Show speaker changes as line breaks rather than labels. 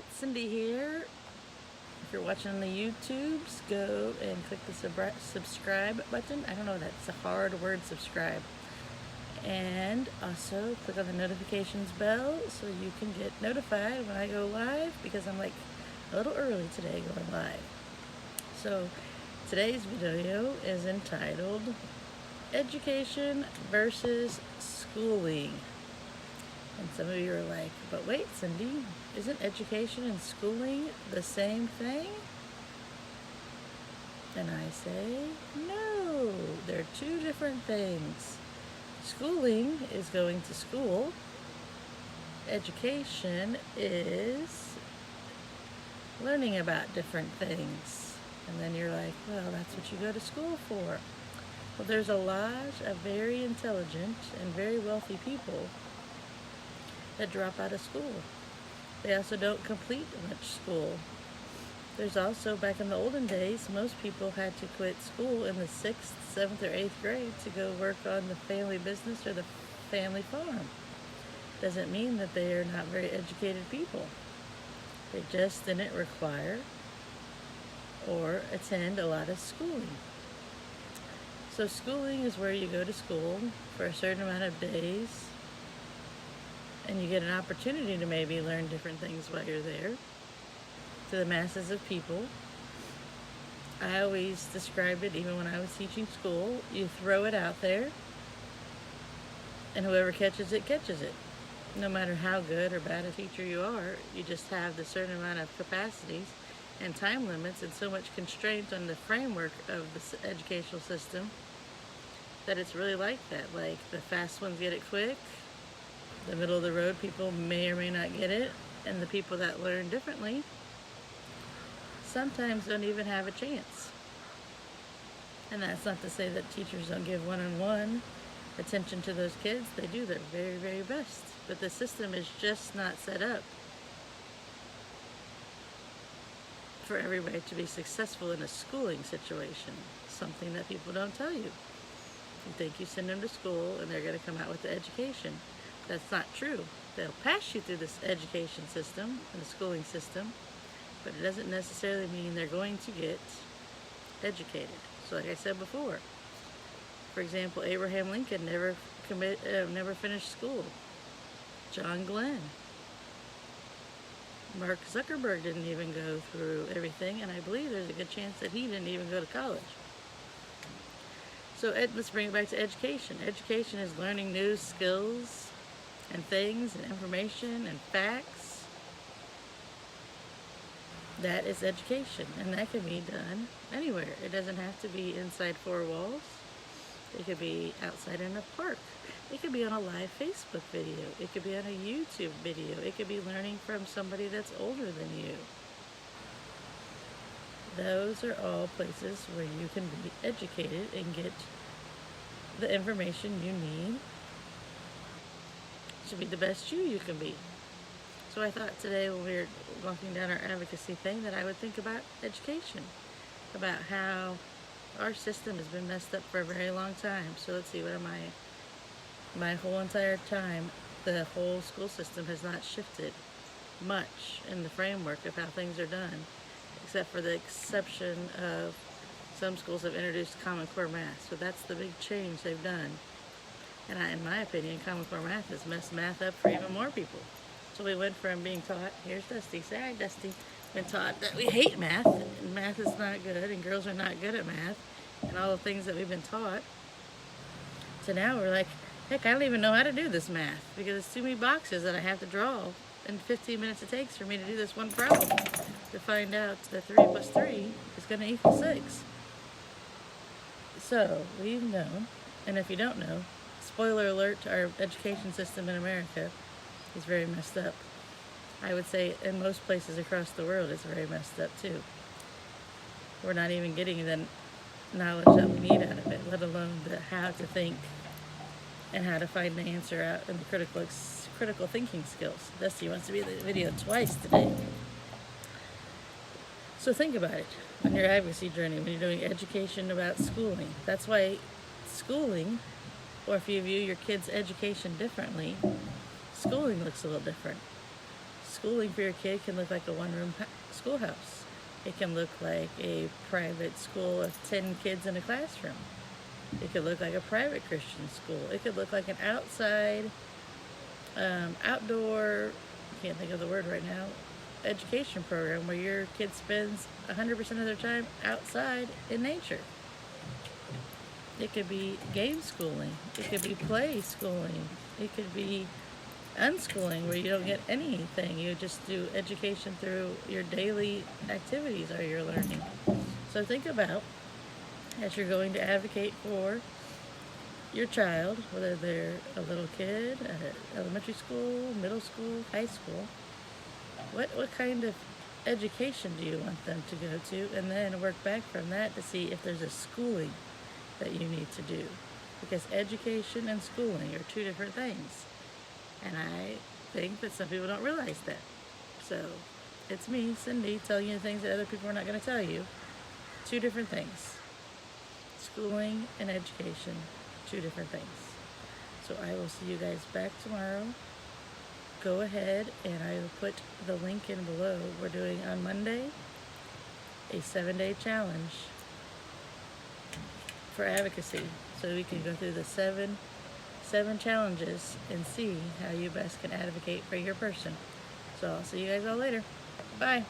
it's Cindy here. If you're watching on the YouTubes, go and click the subscribe button. I don't know, that's a hard word, subscribe. And also click on the notifications bell so you can get notified when I go live, because I'm like a little early today going live. So today's video is entitled Education versus Schooling. And some of you are like, but wait, Cindy, isn't education and schooling the same thing? And I say, no, they're two different things. Schooling is going to school. Education is learning about different things. And then you're like, well, that's what you go to school for. Well, there's a lot of very intelligent and very wealthy people that drop out of school. They also don't complete much school. There's also, back in the olden days, most people had to quit school in the 6th, 7th, or 8th grade to go work on the family business or the family farm. Doesn't mean that they are not very educated people. They just didn't require or attend a lot of schooling. So schooling is where you go to school for a certain amount of days, and you get an opportunity to maybe learn different things while you're there. To the masses of people, I always described it, even when I was teaching school, you throw it out there, and whoever catches it, catches it. No matter how good or bad a teacher you are, you just have the certain amount of capacities and time limits and so much constraint on the framework of the educational system that it's really like that. Like, the fast ones get it quick, the middle of the road people may or may not get it, and the people that learn differently sometimes don't even have a chance. And that's not to say that teachers don't give one-on-one attention to those kids. They do their very, very best. But the system is just not set up for everybody to be successful in a schooling situation. Something that people don't tell you. You think you send them to school and they're going to come out with the education. That's not true. They'll pass you through this education system and the schooling system, but it doesn't necessarily mean they're going to get educated. So like I said before, for example, Abraham Lincoln never finished school. John Glenn. Mark Zuckerberg didn't even go through everything, and I believe there's a good chance that he didn't even go to college. So let's bring it back to education. Education is learning new skills and things and information and facts. That is education, and that can be done anywhere. It doesn't have to be inside four walls. It could be outside in a park. It could be on a live Facebook video. It could be on a YouTube video. It could be learning from somebody that's older than you. Those are all places where you can be educated and get the information you need to be the best you can be. So I thought today, when we were walking down our advocacy thing, that I would think about education, about how our system has been messed up for a very long time. So let's see, what am I? My whole entire time, the whole school system has not shifted much in the framework of how things are done, except for the exception of some schools have introduced Common Core math. So that's the big change they've done. And in my opinion, Common Core math has messed math up for even more people. So we went from being taught, here's Dusty, say hi Dusty, been taught that we hate math, and math is not good, and girls are not good at math, and all the things that we've been taught, to now we're like, heck, I don't even know how to do this math, because it's too many boxes that I have to draw in 15 minutes it takes for me to do this one problem, to find out that 3 plus 3 is going to equal 6. So, we've known, and if you don't know, spoiler alert, our education system in America is very messed up. I would say in most places across the world it's very messed up too. We're not even getting the knowledge that we need out of it, let alone the how to think and how to find the answer out in the critical thinking skills. Dusty wants to be in the video twice today. So think about it on your advocacy journey when you're doing education about schooling. That's why schooling, or if you view your kids' education differently, schooling looks a little different. schooling for your kid can look like a one-room schoolhouse. It can look like a private school of 10 kids in a classroom. It could look like a private Christian school. It could look like an outside, outdoor, can't think of the word right now, education program where your kid spends 100% of their time outside in nature. It could be game schooling. It could be play schooling. It could be unschooling where you don't get anything. You just do education through your daily activities or your learning. So think about, as you're going to advocate for your child, whether they're a little kid, elementary school, middle school, high school, what kind of education do you want them to go to? And then work back from that to see if there's a schooling that you need to do. Because education and schooling are two different things. And I think that some people don't realize that. So it's me, Cindy, telling you things that other people are not going to tell you. Two different things. Schooling and education, two different things. So I will see you guys back tomorrow. Go ahead and I will put the link in below. We're doing on Monday a 7-day challenge for advocacy. So we can go through the seven challenges and see how you best can advocate for your person. So I'll see you guys all later. Bye.